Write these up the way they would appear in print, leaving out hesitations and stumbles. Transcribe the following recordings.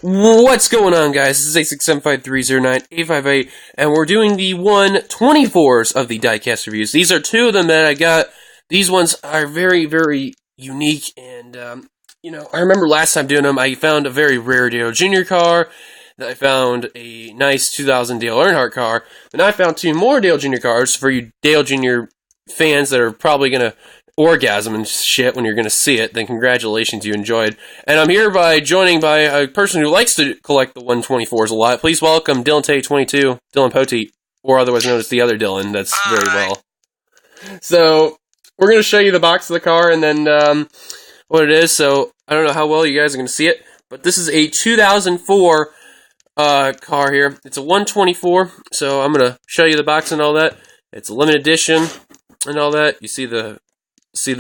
What's going on, guys? This is 8675309-858, and we're doing the 124s of the diecast reviews. These are two of them that I got. These ones are very, very unique, and, I remember last time doing them, I found a very rare Dale Jr. car, then I found a nice 2000 Dale Earnhardt car, and I found two more Dale Jr. cars for you Dale Jr. fans that are probably going to orgasm and shit when you're going to see it. Then congratulations, you enjoyed. And I'm here joining by a person who likes to collect the 124s a lot. Please welcome Dylan Tate 22, Dylan Poteet, or otherwise known as the other Dylan. That's very well. So we're going to show you the box of the car and then what it is. So I don't know how well you guys are going to see it, but this is a 2004 car here. It's a 124. So I'm going to show you the box and all that. It's a limited edition and all that. You see the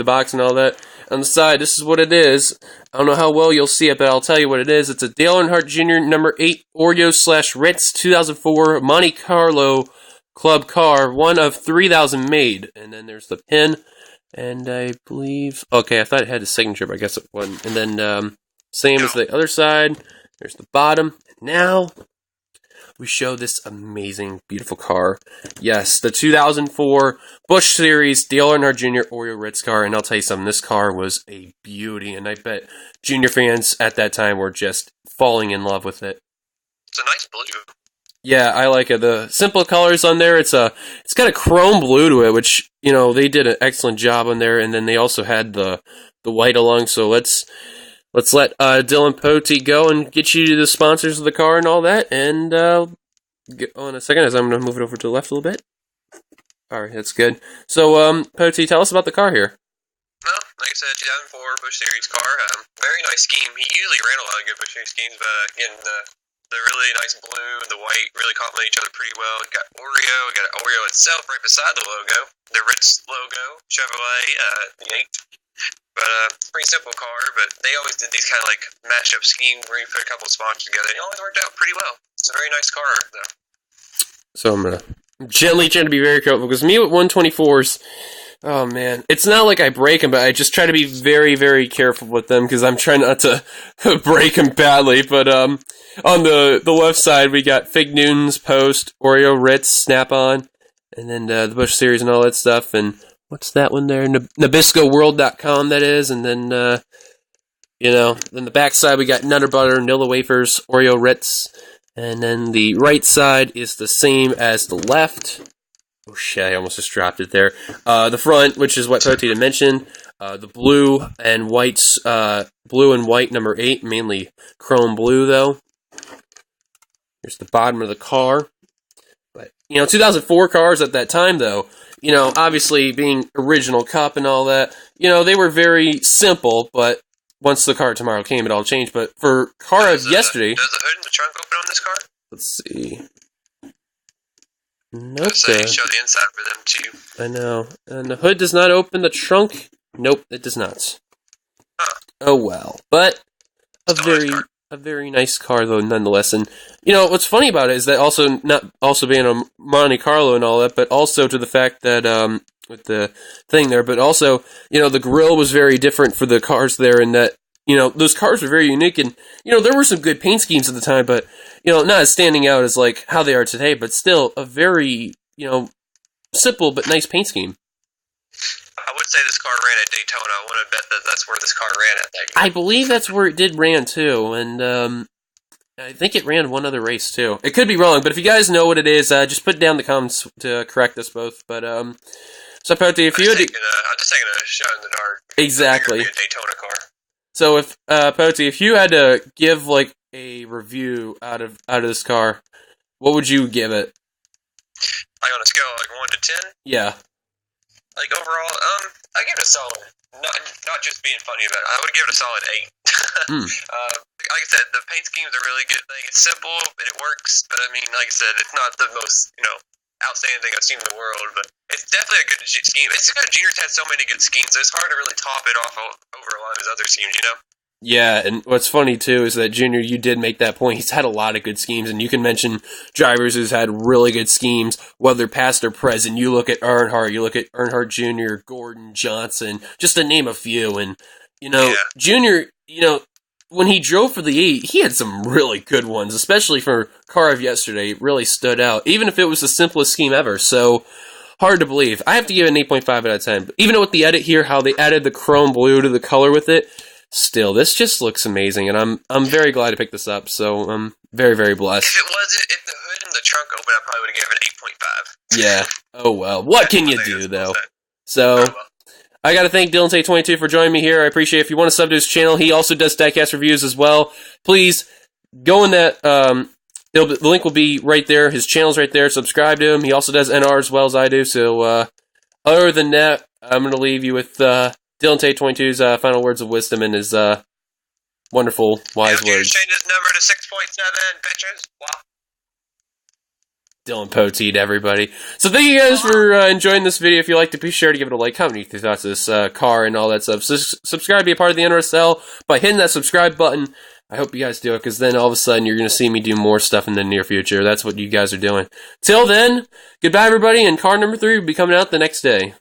box and all that. On the side, this is what it is. I don't know how well you'll see it, but I'll tell you what it is. It's a Dale Earnhardt Jr. number 8 Oreo/Ritz 2004 Monte Carlo Club car, one of 3,000 made. And then there's the pin, and I believe... Okay, I thought it had a signature, but I guess it wasn't. And then, same as the other side. There's the bottom. And now we show this amazing, beautiful car. Yes, the 2004 Busch Series Dale Earnhardt Jr. Oreo Ritz car. And I'll tell you something, this car was a beauty. And I bet Junior fans at that time were just falling in love with it. It's a nice blue. Yeah, I like it. The simple colors on there, it's got a chrome blue to it, which, they did an excellent job on there. And then they also had the white along. So let's let Dylan Poteet go and get you to the sponsors of the car and all that, and get on a second as I'm going to move it over to the left a little bit. Alright, that's good. So, Poteet, tell us about the car here. Well, like I said, 2004 Busch Series car. Very nice scheme. He usually ran a lot of good Busch Series schemes, but again, the really nice blue and the white really complement each other pretty well. You got Oreo, you got Oreo itself right beside the logo, the Ritz logo, Chevrolet, the 8. But pretty simple car, but they always did these kind of like mashup schemes where you put a couple of spots together, and it always worked out pretty well. It's a very nice car, though. So I'm going to gently try to be very careful, because me with 124s, oh man, it's not like I break them, but I just try to be very, very careful with them, because I'm trying not to break them badly. But on the left side, we got Fig Newton's Post, Oreo, Ritz, Snap-on, and then the Busch Series and all that stuff, and what's that one there? NabiscoWorld.com, that is. And then, then the back side, we got Nutter Butter, Nilla Wafers, Oreo Ritz. And then the right side is the same as the left. Oh, shit, I almost just dropped it there. The front, which is what Poteet had mentioned. The blue and white number 8, mainly chrome blue, though. Here's the bottom of the car. But, 2004 cars at that time, though, obviously being original Cup and all that, they were very simple, but once the car tomorrow came, it all changed. But for car of yesterday... Does the hood and the trunk open on this car? Let's see. Nope. So you show the inside for them, too. I know. And the hood does not open, the trunk... Nope, it does not. Huh. Oh well. But a very nice car, though, nonetheless. And, what's funny about it is that also, not also being a Monte Carlo and all that, but also to the fact that, with the thing there, but also, the grille was very different for the cars there, and that, those cars were very unique, and, there were some good paint schemes at the time, but, not as standing out as, like, how they are today, but still a very, simple but nice paint scheme. I would say this car ran at Daytona. I want to bet that that's where this car ran at that year. I believe that's where it did ran, too, and, I think it ran one other race, too. It could be wrong, but if you guys know what it is, just put down the comments to correct us both, but, so, Poteet, if you had... I'm just taking a shot in the dark. Exactly. A Daytona car. So, if, Poteet, if you had to give, like, a review out of this car, what would you give it? Like, on a scale of, 1 to 10? Yeah. Like, overall, I give it a solid. Not just being funny about it. I would give it a solid 8. Like I said, the paint schemes are really good thing. It's simple and it works, but I mean, like I said, it's not the most, outstanding thing I've seen in the world, but it's definitely a good scheme. It's because Junior's had so many good schemes, so it's hard to really top it off over a lot of his other schemes, Yeah, and what's funny, too, is that Junior, you did make that point. He's had a lot of good schemes, and you can mention drivers who's had really good schemes, whether past or present. You look at Earnhardt, you look at Earnhardt Jr., Gordon, Johnson, just to name a few. And, Yeah. Junior, when he drove for the 8, he had some really good ones, especially for car of yesterday. It really stood out, even if it was the simplest scheme ever. So hard to believe. I have to give it an 8.5 out of 10. Even with the edit here, how they added the chrome blue to the color with it, still, this just looks amazing, and I'm very glad to pick this up. So I'm very, very blessed. If the hood and the trunk open, I probably would have given it 8.5. Yeah. Oh well. What can you do though? So. Oh, well. I gotta thank Dylan22 for joining me here. I appreciate it. If you want to sub to his channel, he also does diecast reviews as well. Please go in that. The link will be right there. His channel's right there. Subscribe to him. He also does NR as well as I do. So other than that, I'm gonna leave you with Dylan22's final words of wisdom and his wonderful wise words. Change his number to 6.7, bitches. Wow. Dylan Poteed, everybody. So thank you guys for enjoying this video. If you liked it, be sure to give it a like, comment your thoughts of this car and all that stuff. So subscribe, be a part of the NRSL by hitting that subscribe button. I hope you guys do it, because then all of a sudden you're going to see me do more stuff in the near future. That's what you guys are doing. Till then, goodbye everybody, and car number 3 will be coming out the next day.